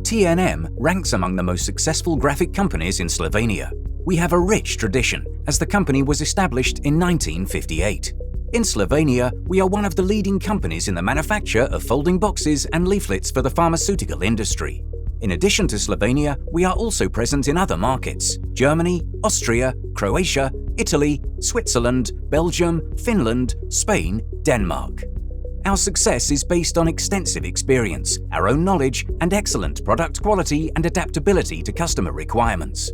TNM ranks among the most successful graphic companies in Slovenia. We have a rich tradition, as the company was established in 1958. In Slovenia, we are one of the leading companies in the manufacture of folding boxes and leaflets for the pharmaceutical industry. In addition to Slovenia, we are also present in other markets: Germany, Austria, Croatia, Italy, Switzerland, Belgium, Finland, Spain, Denmark. Our success is based on extensive experience, our own knowledge, and excellent product quality and adaptability to customer requirements.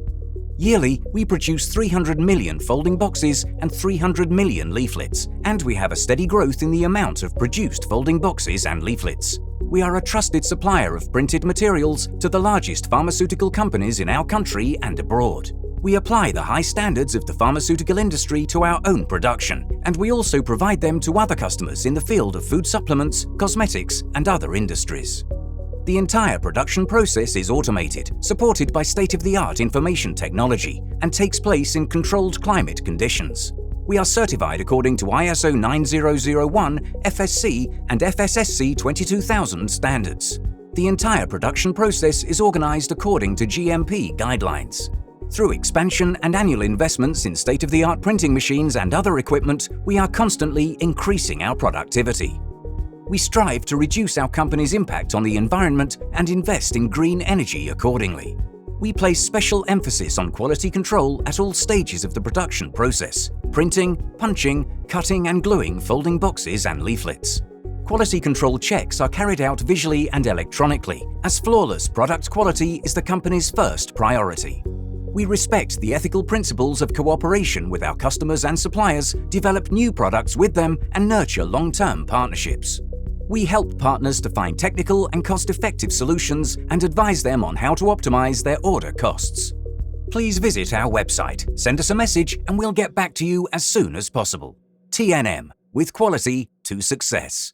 Yearly, we produce 300 million folding boxes and 300 million leaflets, and we have a steady growth in the amount of produced folding boxes and leaflets. We are a trusted supplier of printed materials to the largest pharmaceutical companies in our country and abroad. We apply the high standards of the pharmaceutical industry to our own production, and we also provide them to other customers in the field of food supplements, cosmetics, and other industries. The entire production process is automated, supported by state-of-the-art information technology, and takes place in controlled climate conditions. We are certified according to ISO 9001, FSC, and FSSC 22000 standards. The entire production process is organized according to GMP guidelines. Through expansion and annual investments in state-of-the-art printing machines and other equipment, we are constantly increasing our productivity. We strive to reduce our company's impact on the environment and invest in green energy accordingly. We place special emphasis on quality control at all stages of the production process: printing, punching, cutting and gluing folding boxes and leaflets. Quality control checks are carried out visually and electronically, as flawless product quality is the company's first priority. We respect the ethical principles of cooperation with our customers and suppliers, develop new products with them, and nurture long-term partnerships. We help partners to find technical and cost-effective solutions and advise them on how to optimize their order costs. Please visit our website, send us a message, and we'll get back to you as soon as possible. TNM, with quality to success.